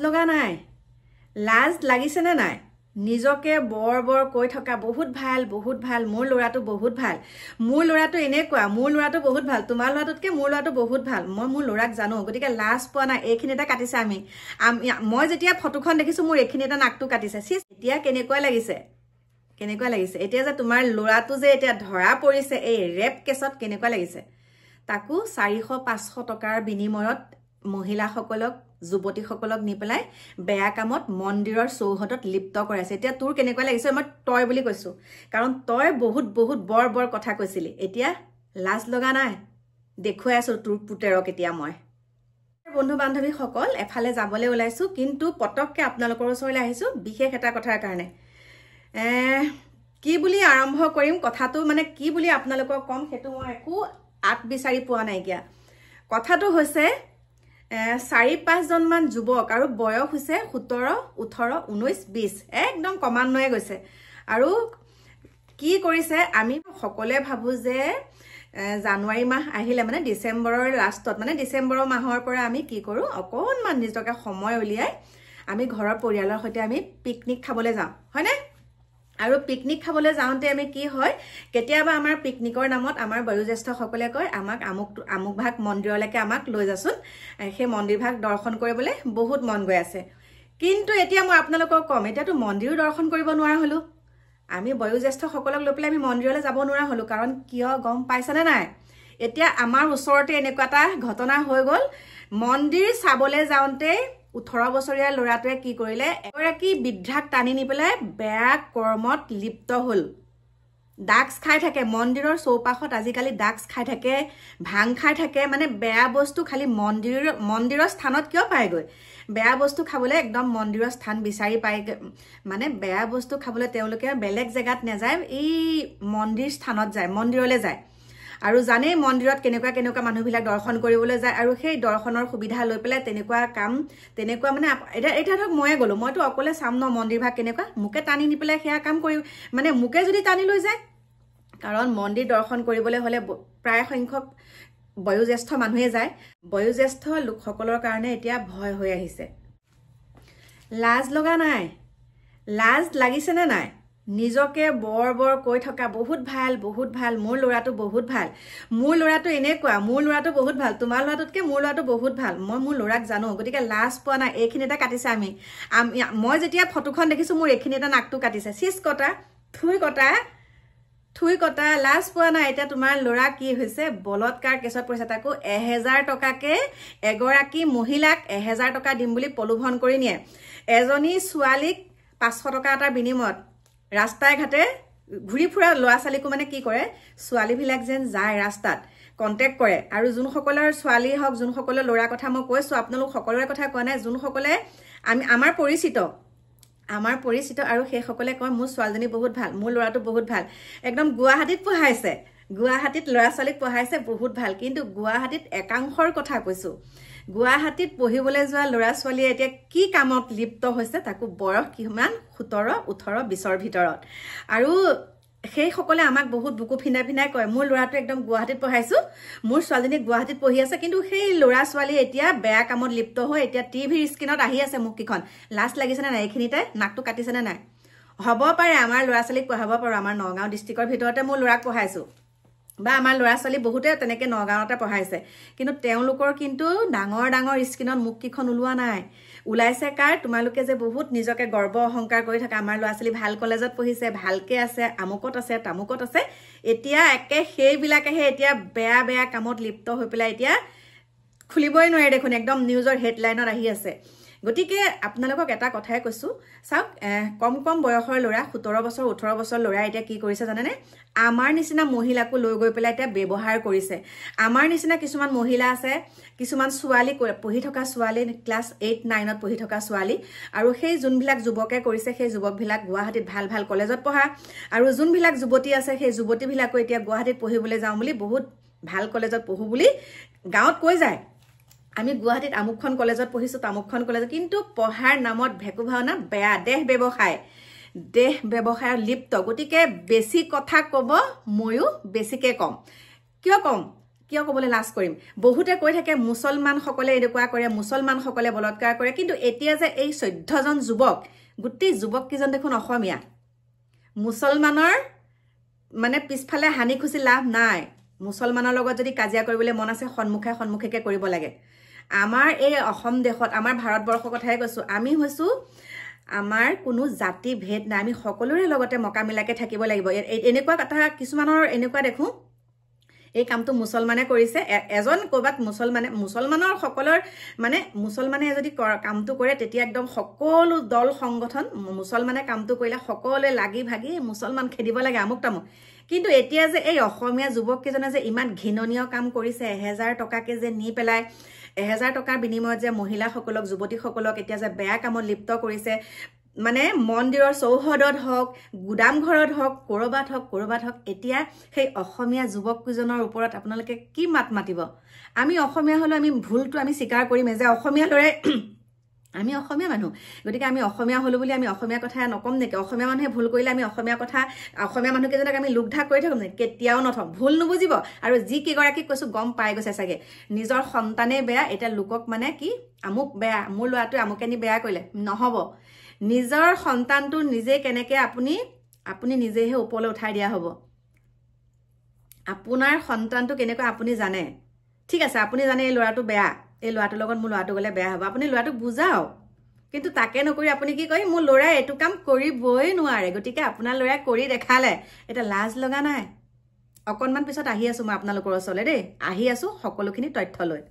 লগা নাই লাজ লাগিছে না নাই নিজকে বৰ বৰ কৈ থকা বহুত ভাল মোৰ ল'ৰাটো বহুত ভাল মোৰ ল'ৰাটো এনেকুৱা মোৰ ল'ৰাটো বহুত ভাল তোমাৰ ল'ৰাটোতকে মোৰ ল'ৰাটো বহুত ভাল মোৰ ল'ৰাক জানো গতিকে লাজ পোৱা নাই এইখিনি এটা কাটিছে মই যেতিয়া ফটোখন দেখিছো মোৰ এইখিনি এটা নাকটো কাটিছে এতিয়া কেনেকুৱা লাগিছে এতিয়া যে তোমাৰ ল'ৰাটো যে এতিয়া ধৰা পৰিছে এই ৰেপ কেছত কেনেকুৱা লাগিছে তাকো 400-500 টকাৰ বিনিময়ত মহিলাসকলক যুৱতীসকলক নি পেলাই বেয়া কামত মন্দিৰৰ চৌহদত লিপ্ত কৰাইছে এতিয়া তোৰ কেনেকুৱা লাগিছে মই তই বুলি কৈছো কাৰণ তই বহুত বৰ কথা কৈছিলি এতিয়া লাজ লগা নাই দেখুৱাই আছো তোৰ পুতেৰক এতিয়া মই বন্ধু বান্ধৱীসকল এফালে যাবলৈ ওলাইছো কিন্তু পটককে আপোনালোকৰ ওচৰলৈ আহিছো বিশেষ এটা কথাৰ কাৰণে কি বুলি আৰম্ভ কৰিম কথাটো মানে কি বুলি আপোনালোকক কম হেতু মই একো আত বিচাৰি পোৱা নাই কিয়া কথাটো হৈছে 4-5 জন মান যুৱক আৰু বয়স হৈছে 17 18 19 20 একদম কমান্বয়ে গৈছে আৰু কি কৰিছে আমি সকলোৱে ভাবো যে জানুৱাৰী মাহ আহিলে মানে ডিসেম্বৰৰ লাষ্টত মানে ডিসেম্বৰৰ মাহৰ পৰা আমি কি কৰো অকনমান নিজকে সময় উলিয়াই আমি ঘৰৰ পৰিয়ালৰ সৈতে আমি পিকনিক খাবলৈ যাওঁ হয়নে আৰু পিকনিক খাবলৈ যাওঁতে আমি কি হয় কেতিয়াবা আমাৰ পিকনিকৰ নামত আমাৰ বয়োজ্যেষ্ঠ সকলে কয় আমাক আমুক ভাগ মন্দিৰলৈকে আমাক লৈ যাচোন সেই মন্দিৰ ভাগ দৰ্শন কৰিবলৈ বহুত মন গৈ আছে কিন্তু এতিয়া মই আপোনালোকক কম এতিয়াতো মন্দিৰো দৰ্শন কৰিব নোৱাৰা হলো আমি বয়োজ্যেষ্ঠ সকলক লৈ পেলাই আমি মন্দিৰলৈ যাব নোৱাৰা হলো কাৰণ কিয় গম পাইছানে নাই এতিয়া আমাৰ ওচৰতে এনেকুৱা এটা ঘটনা হৈ গল মন্দিৰ চাবলৈ যাওঁতে 18 বছৰীয়া ল'ৰাটোৱে কি কৰিলে এগৰাকী বৃদ্ধাক টানি নি পেলাই বেয়া কৰ্মত লিপ্ত হল ডাক্স খাই থাকে মন্দিৰৰ চৌপাশত আজিকালি ডাক্স খাই থাকে ভাং খাই থাকে মানে বেয়া বস্তু খালি মন্দিৰৰ স্থানত কিয় পায়গৈ বেয়া বস্তু খাবলৈ একদম মন্দিৰৰ স্থান বিচাৰি পায় মানে বেয়া বস্তু খাবলৈ তেওঁলোকে বেলেগ জেগাত নেযায় এই মন্দিৰ স্থানত যায় মন্দিৰলৈ যায় আৰু জানে মন্দিৰত কেনেকুৱা মানুহবিলাক দৰ্শন কৰিবলৈ যায় আৰু সেই দৰ্শনৰ সুবিধা লৈ পেলাই তেনেকুৱা মানে এটা ধৰক ময়ে গলো মইতো অকলে চাম ন মন্দিৰ ভাগ কেনেকুৱা মুকে টানি নি পেলাই সেয়া কাম কৰি মানে মুকে যদি টানি লৈ যায় কাৰণ মন্দিৰ দৰ্শন কৰিবলৈ হলে প্ৰায় সংখ্যক বয়োজ্যেষ্ঠ মানুহে যায় বয়োজ্যেষ্ঠ লোকসকলৰ কাৰণে এতিয়া ভয় হৈ আহিছে লাজ লগা নাই লাজ লাগিছে না নাই নিজকে বৰ কৈ থকা বহুত ভাল মোৰ ল'ৰাটো বহুত ভাল মোৰ ল'ৰাটো এনেকুৱা মোৰ ল'ৰাটো বহুত ভাল তোমাৰ ল'ৰাটোতকে মোৰ ল'ৰাটো বহুত ভাল মোৰ ল'ৰাক জানো গতিকে লাজ পোৱা নাই এইখিনি এটা কাটিছে মই যেতিয়া ফটোখন দেখিছো মোৰ এইখিনি এটা নাকটো কাটিছে থুই কটা লাজ পোৱা নাই এতিয়া তোমাৰ ল'ৰা কি হৈছে বলৎকাৰ কেছত পৰিছে তাকো 1000 টকাকে এগৰাকী মহিলাক 1000 টকা দিম বুলি প্ৰলোভন কৰি নিয়ে এজনী ছোৱালীক 500 টকা এটাৰ বিনিময়ত ৰাস্তায় ঘাটে ঘুৰি ফুৰা ল'ৰা ছোৱালীকো মানে কি কৰে ছোৱালীবিলাক যেন যায় ৰাস্তাত কন্টেক্ট কৰে আৰু যোনসকলৰ ছোৱালী হওক যোনসকলৰ ল'ৰা কথা মই কৈছো আপোনালোক সকলোৰে কথা কোৱা নাই যোনসকলে আমাৰ পৰিচিত আৰু সেই সকলে কয় মোৰ ছোৱালীজনী বহুত ভাল মোৰ ল'ৰাটো বহুত ভাল একদম গুৱাহাটীত পঢ়াইছে গুৱাহাটীত ল'ৰা ছোৱালীক পঢ়াইছে বহুত ভাল কিন্তু গুৱাহাটীত একাংশৰ কথা কৈছো গুৱাহাটীত পঢ়িবলৈ যোৱা ল'ৰা ছোৱালীয়ে এতিয়া কি কামত লিপ্ত হৈছে তাকো বয়স কিমান 17 18 20ৰ ভিতৰত আৰু সেই সকলে আমাক বহুত বুকু ফিনাই কয় মোৰ ল'ৰাটো একদম গুৱাহাটীত পঢ়াইছো মোৰ ছোৱালীজনী গুৱাহাটীত পঢ়ি আছে কিন্তু সেই ল'ৰা ছোৱালী এতিয়া বেয়া কামত লিপ্ত হৈ এতিয়া টিভিৰ স্ক্ৰিনত আহি আছে মুখকিখন লাজ লাগিছে না নাই এইখিনিতে নাকটো কাটিছে না নাই হ'ব পাৰে আমাৰ ল'ৰা ছোৱালীক পঢ়াব পাৰো আমাৰ নগাঁও ডিস্ট্ৰিক্টৰ ভিতৰতে মোৰ ল'ৰাক পঢ়াইছো বা আমাৰ ল'ৰা ছোৱালী বহুতে তেনেকে নগাঁৱতে পঢ়াইছে কিন্তু তেওঁলোকৰ কিন্তু ডাঙৰ স্ক্ৰিনত মুখকিখন ওলোৱা নাই ওলাইছে কাৰ তোমালোকে যে বহুত নিজকে গৰ্ব অহংকাৰ কৰি থকা আমাৰ ল'ৰা ছোৱালী ভাল কলেজত পঢ়িছে ভালকে আছে আমুকত আছে তামুকত আছে এতিয়া একে সেইবিলাকেহে এতিয়া বেয়া কামত লিপ্ত হৈ পেলাই এতিয়া খুলিবই নোৱাৰে দেখোন একদম নিউজৰ হেডলাইনত আহি আছে গতিকে আপোনালোকক এটা কথাই কৈছো চাওক কম বয়সৰ ল'ৰা 17 বছৰ 18 বছৰ ল'ৰা এতিয়া কি কৰিছে জানেনে আমাৰ নিচিনা মহিলাকো লৈ গৈ পেলাই এতিয়া ব্যৱহাৰ কৰিছে আমাৰ নিচিনা কিছুমান মহিলা আছে কিছুমান ছোৱালী পঢ়ি থকা ছোৱালী ক্লাছ 8 9ত পঢ়ি থকা ছোৱালী আৰু সেই যোনবিলাক যুৱকে কৰিছে সেই যুৱকবিলাক গুৱাহাটীত ভাল কলেজত পঢ়া আৰু যোনবিলাক যুৱতী আছে সেই যুৱতীবিলাকো এতিয়া গুৱাহাটীত পঢ়িবলৈ যাওঁ বুলি বহুত ভাল কলেজত পঢ়ো বুলি গাঁৱত কৈ যায় আমি গুৱাহাটীত আমুকখন কলেজত পঢ়িছো তামুকখন কলেজত কিন্তু পঢ়াৰ নামত ভেকু ভাওনা বেয়া দেহ ব্যৱসায়ৰ লিপ্ত গতিকে বেছি কথা কব ময়ো বেছিকে কম কিয় কম কিয় ক'বলৈ লাজ কৰিম বহুতে কৈ থাকে মুছলমানসকলে এনেকুৱা কৰে মুছলমানসকলে বলৎকাৰ কৰে কিন্তু এতিয়া যে এই 14 জন যুৱক গোটেই যুৱক কিজন দেখোন অসমীয়া মুছলমানৰ মানে পিছফালে হানি খুচি লাভ নাই মুছলমানৰ লগত যদি কাজিয়া কৰিবলৈ মন আছে সন্মুখে কৰিব লাগে আমাৰ এই অসম দেশত আমাৰ ভাৰতবৰ্ষৰ কথাই কৈছো আমি হৈছো আমাৰ কোনো জাতি ভেদ নাই আমি সকলোৰে লগতে মকামিলাকে থাকিব লাগিব এনেকুৱা কথা কিছুমানৰ এনেকুৱা দেখো এই কামটো মুছলমানে কৰিছে এজন কোবাত মুছলমানৰ সকলৰ মানে মুছলমানে যদি কামটো কৰে তেতিয়া একদম সকলো দল সংগঠন মুছলমানে কামটো কৰিলে সকলোৱে লাগি ভাগি মুছলমান খেদিব লাগে আমুক তামুক কিন্তু এতিয়া যে এই অসমীয়া যুৱক কেজনে যে ইমান ঘিননীয় কাম কৰিছে 1000 টকাকে যে নি পেলাই 1000 টকাৰ বিনিময়ত যে মহিলাসকলক যুৱতীসকলক এতিয়া যে বেয়া কামত লিপ্ত কৰিছে মানে মন্দিৰৰ চৌহদত হওক গুদাম ঘৰত হওক কৰবাত হওক এতিয়া সেই অসমীয়া যুৱক কিজনৰ ওপৰত আপোনালোকে কি মাত মাতিব আমি অসমীয়া হলো আমি ভুলটো আমি স্বীকাৰ কৰিম যে অসমীয়া লৰে আমি অসমীয়া মানুহ গতিকে আমি অসমীয়া হলো বুলি আমি অসমীয়া কথা নকম নেকি অসমীয়া মানুহে ভুল কৰিলে আমি অসমীয়া মানুহ কেজনক আমি লোকঢাক কৰি থাকোঁ নেকি কেতিয়াও নথম ভুল নুবুজিব আৰু যি কেইগৰাকী কৈছো গম পাই গৈছে চাগে নিজৰ সন্তানে বেয়া এটা লোকক মানে কি আমুক বেয়া মোৰ ল'ৰাটোৱে আমুকেনি বেয়া কৰিলে নহব নিজৰ সন্তানটো নিজে কেনেকে আপুনি নিজেহে ওপৰলৈ উঠাই দিয়া হ'ব আপোনাৰ সন্তানটো কেনেকৈ আপুনি জানে ঠিক আছে আপুনি জানে এই ল'ৰাটো বেয়া এই ল'ৰাটোৰ লগত মোৰ ল'ৰাটো গ'লে বেয়া হ'ব আপুনি ল'ৰাটোক বুজাও কিন্তু তাকে নকৰি আপুনি কি কয় মোৰ ল'ৰাই এইটো কাম কৰিবই নোৱাৰে গতিকে আপোনাৰ ল'ৰাই কৰি দেখালে এটা লাজ লগা নাই অকণমান পিছত আহি আছো মই আপোনালোকৰ ওচৰলৈ দেই আহি আছো সকলোখিনি তথ্য লৈ